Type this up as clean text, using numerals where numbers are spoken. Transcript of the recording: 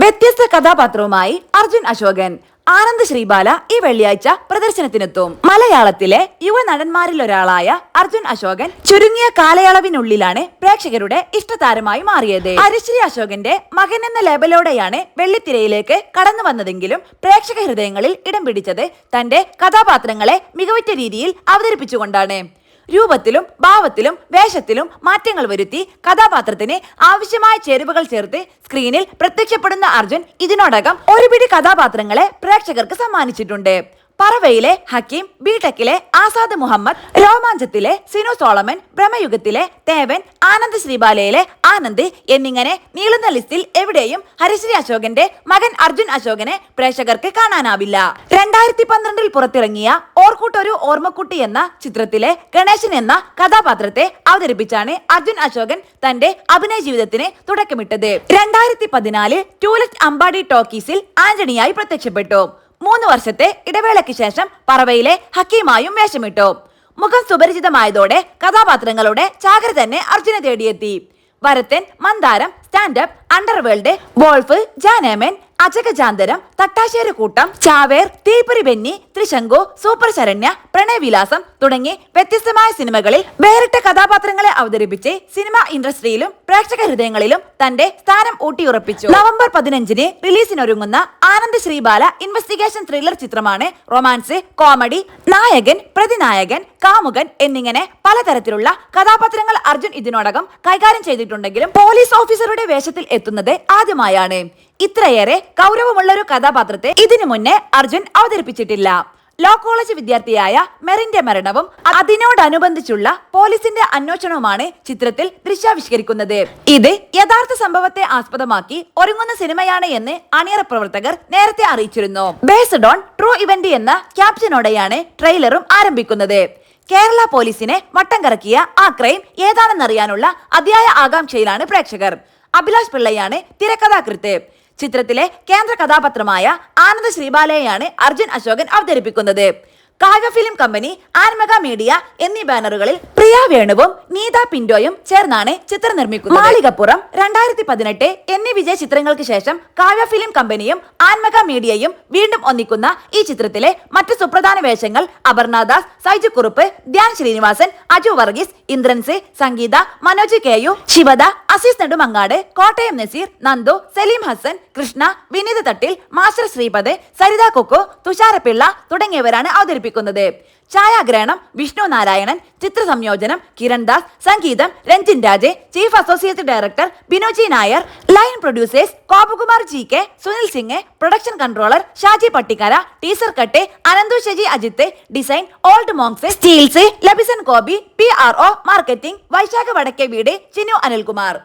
വ്യത്യസ്ത കഥാപാത്രവുമായി അർജുൻ അശോകൻ. ആനന്ദ് ശ്രീബാല ഈ വെള്ളിയാഴ്ച പ്രദർശനത്തിനെത്തും. മലയാളത്തിലെ യുവ നടന്മാരിൽ ഒരാളായ അർജുൻ അശോകൻ ചുരുങ്ങിയ കാലയളവിനുള്ളിലാണ് പ്രേക്ഷകരുടെ ഇഷ്ടതാരമായി മാറിയത്. ഹരിശ്രീ അശോകന്റെ മകൻ എന്ന ലേബലോടെയാണ് വെള്ളിത്തിരയിലേക്ക് കടന്നു വന്നതെങ്കിലും പ്രേക്ഷക ഹൃദയങ്ങളിൽ ഇടം പിടിച്ചത് തന്റെ കഥാപാത്രങ്ങളെ മികവുറ്റ രീതിയിൽ അവതരിപ്പിച്ചുകൊണ്ടാണ്. രൂപത്തിലും ഭാവത്തിലും വേഷത്തിലും മാറ്റങ്ങൾ വരുത്തി കഥാപാത്രത്തിന് ആവശ്യമായ ചേരുവകൾ ചേർത്ത് സ്ക്രീനിൽ പ്രത്യക്ഷപ്പെടുന്ന അർജുൻ ഇതിനോടകം ഒരുപിടി കഥാപാത്രങ്ങളെ പ്രേക്ഷകർക്ക് സമ്മാനിച്ചിട്ടുണ്ട്. പറവയിലെ ഹക്കീം, ബിടെക്കിലെ ആസാദ് മുഹമ്മദ്, രോമാഞ്ചത്തിലെ സിനു സോളമൻ, ബ്രഹ്മയുഗത്തിലെ തേവൻ, ആനന്ദ് ശ്രീബാലയിലെ ആനന്ദ് എന്നിങ്ങനെ നീളുന്ന ലിസ്റ്റിൽ എവിടെയും ഹരിശ്രീ അശോകന്റെ മകൻ അർജുൻ അശോകനെ പ്രേക്ഷകർക്ക് കാണാനാവില്ല. 2012 പുറത്തിറങ്ങിയ ഓർക്കൂട്ടൊരു ഓർമ്മക്കുട്ടി എന്ന ചിത്രത്തിലെ ഗണേശൻ എന്ന കഥാപാത്രത്തെ അവതരിപ്പിച്ചാണ് അർജുൻ അശോകൻ തന്റെ അഭിനയ ജീവിതത്തിന് തുടക്കമിട്ടത്. 2014 ടൂലറ്റ് അമ്പാടി ടോക്കീസിൽ ആന്റണിയായി പ്രത്യക്ഷപ്പെട്ടു. 3 വർഷത്തെ ഇടവേളയ്ക്ക് ശേഷം പറവയിലെ ഹക്കീമായും വേഷമിട്ടു. മുഖം സുപരിചിതമായതോടെ കഥാപാത്രങ്ങളുടെ ചാകര തന്നെ അർജുനെ തേടിയെത്തി. Varathan, Mandaram, Stand Up, Underworld, Wolf, Janeman, Ajagajantharam, Thattassery Koottam, Chaaver, Theeppori Benny, Thrishanku, Super Sharanya, Pranayavilasam തുടങ്ങി വ്യത്യസ്തമായ സിനിമകളിൽ വേറിട്ട കഥാപാത്രങ്ങളെ അവതരിപ്പിച്ച് സിനിമ ഇൻഡസ്ട്രിയിലും പ്രേക്ഷക ഹൃദയങ്ങളിലും തന്റെ സ്ഥാനം ഊട്ടിയുറപ്പിച്ചു. നവംബർ 15 റിലീസിനൊരുങ്ങുന്ന ആനന്ദ് ശ്രീബാല ഇൻവെസ്റ്റിഗേഷൻ ത്രില്ലർ ചിത്രമാണ് റൊമാൻസ്, കോമഡി, നായകൻ, പ്രതിനായകൻ, കാമുകൻ എന്നിങ്ങനെ പലതരത്തിലുള്ള കഥാപാത്രങ്ങൾ അർജുൻ ഇതിനോടകം കൈകാര്യം ചെയ്തിട്ടുണ്ടെങ്കിലും പോലീസ് ഓഫീസറുടെ വേഷത്തിൽ എത്തുന്നത് ആദ്യമായാണ്. ഇത്രയേറെ ഗൗരവമുള്ള ഒരു കഥാപാത്രത്തെ ഇതിനു മുന്നേ അർജുൻ അവതരിപ്പിച്ചിട്ടില്ല. ലോ കോളേജ് വിദ്യാർത്ഥിയായ മെറിന്റെ മരണവും അതിനോടനുബന്ധിച്ചുള്ള പോലീസിന്റെ അന്വേഷണവുമാണ് ചിത്രത്തിൽ ദൃശ്യാവിഷ്കരിക്കുന്നത്. ഇത് യഥാർത്ഥ സംഭവത്തെ ആസ്പദമാക്കി ഒരുങ്ങുന്ന സിനിമയാണ് എന്ന് അണിയറ പ്രവർത്തകർ നേരത്തെ അറിയിച്ചിരുന്നു. ബേസ്ഡ് ഓൺ ട്രൂ ഇവന്റ് എന്ന ക്യാപ്ഷനോടെയാണ് ട്രെയിലറും ആരംഭിക്കുന്നത്. കേരള പോലീസിനെ വട്ടം കറക്കിയ ആ ക്രൈം ഏതാണെന്നറിയാനുള്ള അതിയായ ആകാംക്ഷയിലാണ് പ്രേക്ഷകർ. അഭിലാഷ് പിള്ളയാണ് തിരക്കഥാകൃത്ത്. ചിത്രത്തിലെ കേന്ദ്ര കഥാപാത്രമായ ആനന്ദ് ശ്രീബാലയെയാണ് അർജുൻ അശോകൻ അവതരിപ്പിക്കുന്നത്. കാവ്യ ഫിലിം കമ്പനി, ആൻമക മീഡിയ എന്നീ ബാനറുകളിൽ പ്രിയ വേണുവും നീത പിന്റോയും ചേർന്നാണ് ചിത്രം നിർമ്മിക്കുന്നത്. മാളികപ്പുറം, 2018 എന്നീ വിജയ ചിത്രങ്ങൾക്ക് ശേഷം കാവ്യ ഫിലിം കമ്പനിയും ആൻമക മീഡിയയും വീണ്ടും ഒന്നിക്കുന്ന ഈ ചിത്രത്തിലെ മറ്റ് സുപ്രധാന വേഷങ്ങൾ അപർണദാസ്, സൈജു കുറുപ്പ്, ധ്യാൻ ശ്രീനിവാസൻ, അജു വർഗീസ്, ഇന്ദ്രൻസ്, സംഗീത, മനോജ് കെയു, ശിവദ, അസീസ് നെടുമങ്ങാട്, കോട്ടയം നസീർ, നന്ദു, സലീം ഹസൻ, കൃഷ്ണ, വിനീത് തട്ടിൽ, മാസ്റ്റർ ശ്രീപദ്, സരിത കുക്കു, തുഷാരപിള്ള തുടങ്ങിയവരാണ് അവതരിപ്പിക്കുന്നത്. ഛായാഗ്രഹണം വിഷ്ണു നാരായണൻ, ചിത്ര സംയോജനം കിരൺ ദാസ്, സംഗീതം Ranjin Raj, chief associate director Binoji Nair, line producers Gopakumar GK, Sunil Singh, production controller Shaji Pattikkara, teaser cut Ananthu Shaji Ajith, design Old Monks, stills Lebison Gopi, PRO marketing Vaishakh Vadakke Veedu Chinnu Anilkumar.